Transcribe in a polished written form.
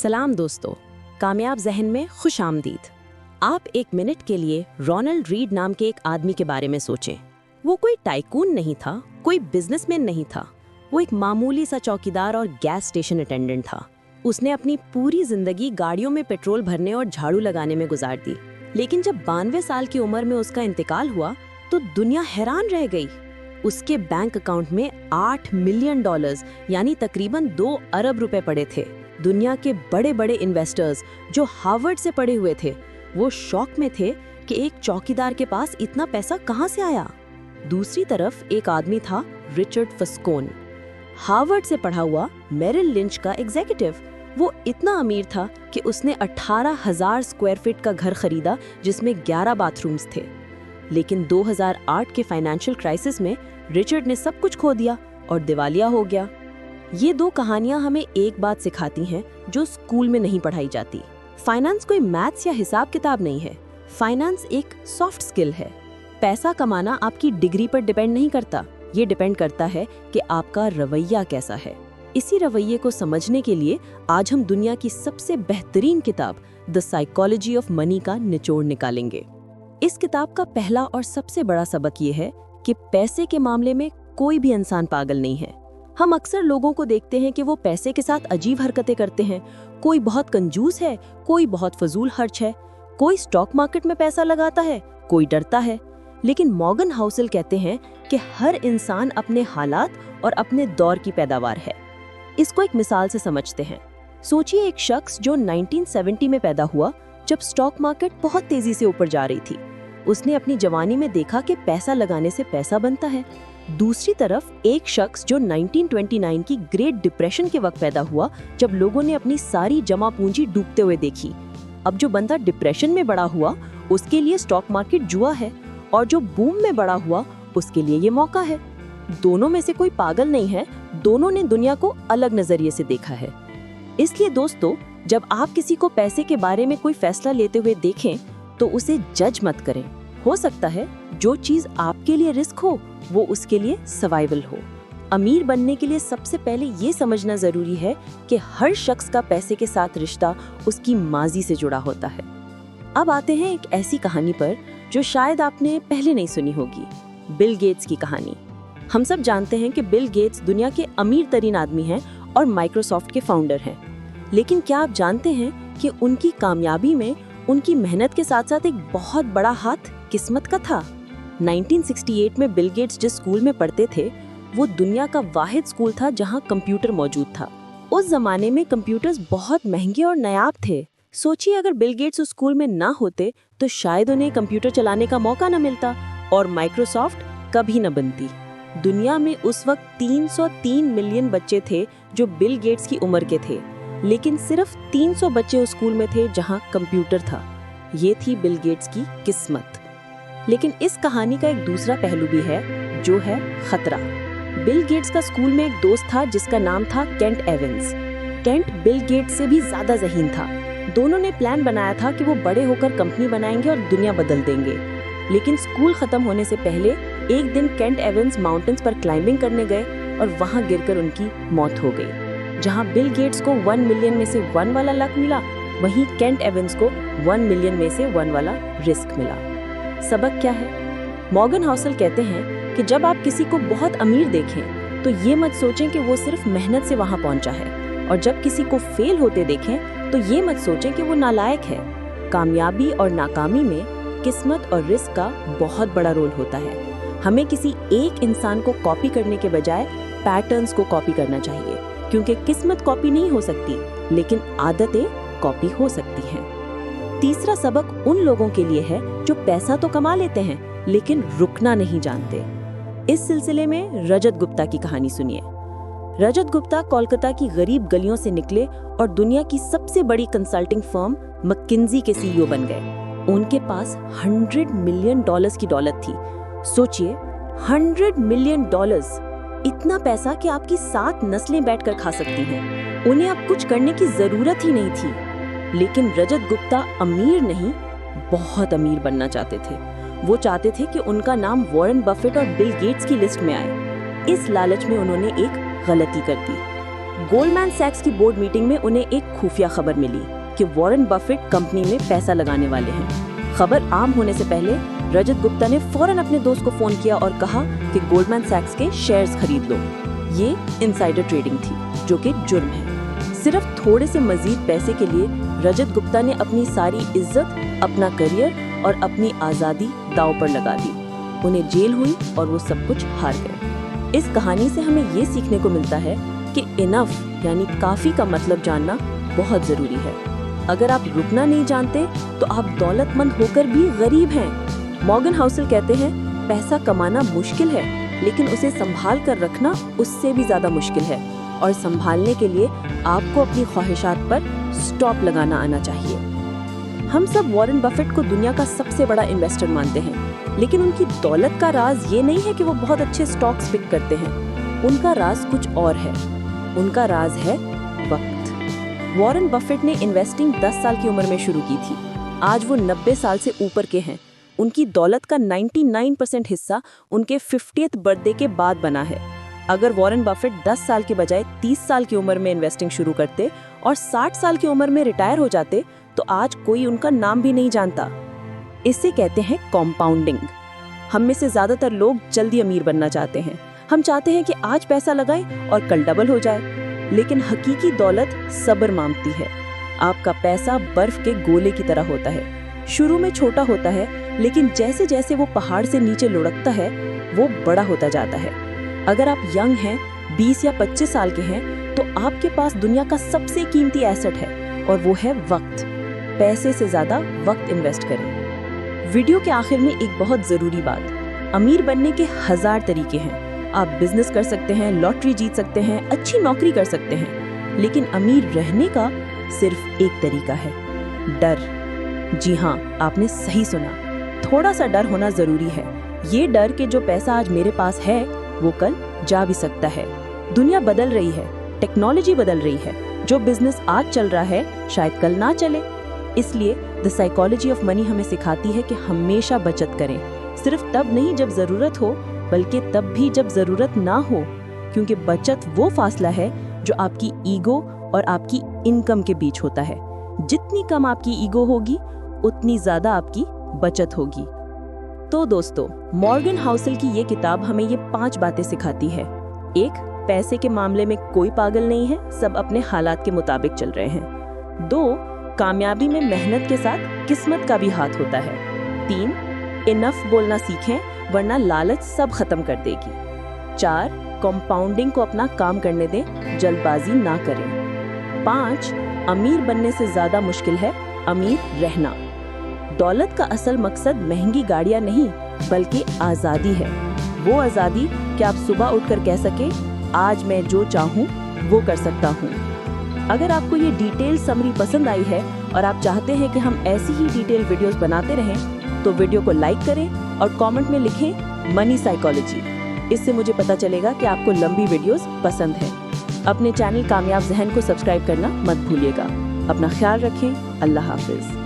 सलाम दोस्तों, कामयाब जहन में खुश आमदीद। आप एक मिनट के लिए रोनाल्ड रीड नाम के एक आदमी के बारे में सोचें। वो कोई टाइकून नहीं था, कोई बिजनेसमैन नहीं था। वो एक मामूली सा चौकीदार और गैस स्टेशन अटेंडेंट था। उसने अपनी पूरी जिंदगी गाड़ियों में पेट्रोल भरने और झाड़ू लगाने में गुजार दी। लेकिन जब 92 साल की उम्र में उसका इंतकाल हुआ तो दुनिया हैरान रह गई। उसके बैंक अकाउंट में $8 मिलियन यानी तकरीबन 2 अरब रुपए पड़े थे। दुनिया के बड़े बड़े इन्वेस्टर्स जो हार्वर्ड से पढ़े हुए थे, वो शॉक में थे कि एक चौकीदार के पास इतना पैसा कहां से आया। दूसरी तरफ एक आदमी था, रिचर्ड फस्कोन, हार्वर्ड से पढ़ा हुआ मेरिल लिंच का एग्जीक्यूटिव। वो इतना अमीर था कि उसने 18,000 स्क्वायर फीट का घर खरीदा जिसमें 11 बाथरूम्स थे। लेकिन 2008 के फाइनेंशियल क्राइसिस में रिचर्ड ने सब कुछ खो दिया और दिवालिया हो गया। ये दो कहानियां हमें एक बात सिखाती हैं जो स्कूल में नहीं पढ़ाई जाती। फाइनेंस कोई मैथ्स या हिसाब किताब नहीं है। फाइनेंस एक सॉफ्ट स्किल है। पैसा कमाना आपकी डिग्री पर डिपेंड नहीं करता, ये डिपेंड करता है कि आपका रवैया कैसा है। इसी रवैये को समझने के लिए आज हम दुनिया की सबसे बेहतरीन किताब द साइकोलॉजी ऑफ मनी का निचोड़ निकालेंगे। इस किताब का पहला और सबसे बड़ा सबक ये है कि पैसे के मामले में कोई भी इंसान पागल नहीं है। हम अक्सर लोगों को देखते हैं कि वो पैसे के साथ अजीब हरकतें करते हैं। कोई बहुत कंजूस है, कोई बहुत फजूल खर्च है, कोई स्टॉक मार्केट में पैसा लगाता है, कोई डरता है। लेकिन मॉर्गन हाउसेल कहते हैं कि हर इंसान अपने हालात और अपने दौर की पैदावार है। इसको एक मिसाल से समझते हैं। सोचिए एक शख्स जो 1970 में पैदा हुआ, जब स्टॉक मार्केट बहुत तेजी से ऊपर जा रही थी। उसने अपनी जवानी में देखा कि पैसा लगाने से पैसा बनता है। दूसरी तरफ एक शख्स जो 1929 की ग्रेट डिप्रेशन के वक्त पैदा हुआ, जब लोगों ने अपनी सारी जमा पूंजी डूबते हुए देखी। अब जो बंदा डिप्रेशन में बड़ा हुआ, उसके लिए स्टॉक मार्केट जुआ है, और जो बूम में बड़ा हुआ, उसके लिए ये मौका है। दोनों में से कोई पागल नहीं है, दोनों ने दुनिया को अलग नजरिए से देखा है। इसलिए दोस्तों, जब आप किसी को पैसे के बारे में कोई फैसला लेते हुए देखें तो उसे जज मत करें। हो सकता है जो चीज आपके लिए रिस्क हो वो उसके लिए सर्वाइवल हो। अमीर बनने के लिए सबसे पहले ये समझना जरूरी है कि हर शख्स का पैसे के साथ रिश्ता उसकी माजी से जुड़ा होता है। अब आते हैं एक ऐसी कहानी पर जो शायद आपने पहले नहीं सुनी होगी, बिल गेट्स की कहानी। हम सब जानते हैं कि बिल गेट्स दुनिया के अमीर तरीन आदमी हैं और माइक्रोसॉफ्ट के फाउंडर हैं। लेकिन क्या आप जानते हैं कि उनकी कामयाबी में उनकी मेहनत के साथ साथ एक बहुत बड़ा हाथ किस्मत का था। 1968 में बिल गेट्स जिस स्कूल में पढ़ते थे, वो दुनिया का वाहिद स्कूल था जहां कंप्यूटर मौजूद था। उस जमाने में कंप्यूटर्स बहुत महंगे और नायाब थे। सोचिए अगर बिल गेट्स उस स्कूल में ना होते तो शायद उन्हें कंप्यूटर चलाने का मौका न मिलता और माइक्रोसॉफ्ट कभी न बनती। दुनिया में उस वक्त 303 मिलियन बच्चे थे जो बिल गेट्स की उम्र के थे, लेकिन सिर्फ 300 बच्चे उस स्कूल में थे जहां कंप्यूटर था। ये थी बिल गेट्स की किस्मत। लेकिन इस कहानी का एक दूसरा पहलू भी है, जो है खतरा। बिल गेट्स का स्कूल में एक दोस्त था जिसका नाम था Kent Evans. Kent Bill Gates से भी ज्यादा ज़हीन था। दोनों ने प्लान बनाया था कि वो बड़े होकर कंपनी बनाएंगे और दुनिया बदल देंगे। लेकिन स्कूल खत्म होने से पहले एक दिन केंट एवंस माउंटेन्स पर क्लाइंबिंग करने गए और वहां गिरकर उनकी मौत हो गई। जहां बिल गेट्स को 1 मिलियन में से 1 वाला लक मिला, वहीं केंट एवंस को 1 मिलियन में से 1 वाला रिस्क मिला। सबक क्या है? मॉर्गन हाउसेल कहते हैं कि जब आप किसी को बहुत अमीर देखें तो ये मत सोचें कि वो सिर्फ मेहनत से वहां पहुंचा है, और जब किसी को फेल होते देखें तो ये मत सोचें कि वो नालायक है। कामयाबी और नाकामी में किस्मत और रिस्क का बहुत बड़ा रोल होता है। हमें किसी एक इंसान को कॉपी करने के बजाय पैटर्न्स को कॉपी करना चाहिए, क्योंकि किस्मत कॉपी नहीं हो सकती, लेकिन आदतें कॉपी हो सकती हैं। तीसरा सबक उन लोगों के लिए है जो पैसा तो कमा लेते हैं लेकिन रुकना नहीं जानते। इस सिलसिले में रजत गुप्ता की कहानी सुनिए। रजत गुप्ता कोलकाता की गरीब गलियों से निकले और दुनिया की सबसे बड़ी कंसल्टिंग फर्म मैकिन्जी के सीईओ बन गए। उनके पास $100 मिलियन की दौलत थी। सोचिए, $100 मिलियन, इतना पैसा कि आपकी 7 नस्लें बैठकर खा सकती हैं। उन्हें अब कुछ करने की जरूरत ही नहीं थी। लेकिन रजत गुप्ता अमीर नहीं, बहुत अमीर बनना चाहते थे। वो चाहते थे कि उनका नाम वॉरेन बफेट और बिल गेट्स की लिस्ट में आए। इस लालच में उन्होंने एक गलती कर दी। गोल्डमैन सैक्स की बोर्ड मीटिंग में उन्हें एक खुफिया खबर मिली कि वॉरेन बफेट कंपनी में पैसा लगाने वाले हैं। खबर आम होने से पहले रजत गुप्ता ने फौरन अपने दोस्त को फोन किया और कहा कि गोल्डमैन सैक्स के शेयर्स खरीद लो। ये इनसाइडर ट्रेडिंग थी, जो कि जुर्म है। सिर्फ थोड़े से मजीद पैसे के लिए रजत गुप्ता ने अपनी सारी इज्जत, अपना करियर और अपनी आज़ादी दांव पर लगा दी। उन्हें जेल हुई और वो सब कुछ हार गए। इस कहानी से हमें ये सीखने को मिलता है कि इनफ यानी काफ़ी का मतलब जानना बहुत ज़रूरी है। अगर आप रुकना नहीं जानते तो आप दौलतमंद होकर भी गरीब हैं। मॉर्गन हाउसल कहते हैं, पैसा कमाना मुश्किल है, लेकिन उसे संभाल कर रखना उससे भी ज़्यादा मुश्किल है। और संभालने के लिए आपको अपनी ख्वाहिशात पर स्टॉप लगाना आना चाहिए। हम सब वॉरेन बफेट को दुनिया का सबसे बड़ा इन्वेस्टर मानते हैं, लेकिन उनकी दौलत का राज ये नहीं है कि वो बहुत अच्छे स्टॉक्स पिक करते हैं। उनका राज कुछ और है। उनका राज है वक्त। वॉरेन बफेट ने इन्वेस्टिंग 10 साल की उम्र में शुरू की थी। आज वो 90 साल से ऊपर के हैं। उनकी दौलत का 99% हिस्सा उनके 50th बर्थडे के बाद बना है। अगर वॉरेन बफेट 10 साल के बजाय 30 साल की उम्र में इन्वेस्टिंग शुरू करते और 60 साल की उम्र में रिटायर हो जाते तो आज कोई उनका नाम भी नहीं जानता। इसे कहते हैं कॉम्पाउंडिंग। हम में से ज्यादातर लोग जल्दी अमीर बनना चाहते हैं। हम चाहते हैं कि आज पैसा लगाएं और कल डबल हो जाए, लेकिन हकीकी दौलत सब्र मांगती है। आपका पैसा बर्फ के गोले की तरह होता है। शुरू में छोटा होता है, लेकिन जैसे जैसे वो पहाड़ से नीचे लुढ़कता है वो बड़ा होता जाता है। अगर आप यंग हैं, 20 या 25 साल के हैं, तो आपके पास दुनिया का सबसे कीमती एसेट है और वो है वक्त। पैसे से ज्यादा वक्त इन्वेस्ट करें। वीडियो के आखिर में एक बहुत जरूरी बात, अमीर बनने के 1000 तरीके हैं। आप बिजनेस कर सकते हैं, लॉटरी जीत सकते हैं, अच्छी नौकरी कर सकते हैं, लेकिन अमीर रहने का सिर्फ एक तरीका है, डर। जी हाँ, आपने सही सुना, थोड़ा सा डर होना जरूरी है। ये डर कि जो पैसा आज मेरे पास है वो कल जा भी सकता है। दुनिया बदल रही है, टेक्नोलॉजी बदल रही है। जो बिजनेस आज चल रहा है शायद कल ना चले। इसलिए द साइकोलॉजी ऑफ मनी हमें सिखाती है कि हमेशा बचत करें, सिर्फ तब नहीं जब जरूरत हो, बल्कि तब भी जब जरूरत ना हो, क्योंकि बचत वो फासला है जो आपकी ईगो और आपकी इनकम के बीच होता है। जितनी कम आपकी ईगो होगी उतनी ज्यादा आपकी बचत होगी। तो दोस्तों, मॉर्गन हाउसल की ये किताब हमें ये 5 बातें सिखाती है। 1, पैसे के मामले में कोई पागल नहीं है, सब अपने हालात के मुताबिक चल रहे हैं। 2, कामयाबी में मेहनत के साथ किस्मत का भी हाथ होता है। 3, इनफ बोलना सीखें, वरना लालच सब खत्म कर देगी। 4, कंपाउंडिंग को अपना काम करने दें, जल्दबाजी ना करें। 5, अमीर बनने से ज्यादा मुश्किल है अमीर रहना। दौलत का असल मकसद महंगी गाड़ियां नहीं, बल्कि आज़ादी है। वो आज़ादी कि आप सुबह उठकर कह सके, आज मैं जो चाहूँ वो कर सकता हूँ। अगर आपको ये डिटेल समरी पसंद आई है और आप चाहते हैं कि हम ऐसी ही डिटेल वीडियोस बनाते रहें, तो वीडियो को लाइक करें और कमेंट में लिखें मनी साइकोलॉजी। इससे मुझे पता चलेगा कि आपको लंबी वीडियोस पसंद है। अपने चैनल कामयाब ज़हन को सब्सक्राइब करना मत भूलिएगा। अपना ख्याल रखें। अल्लाह हाफिज।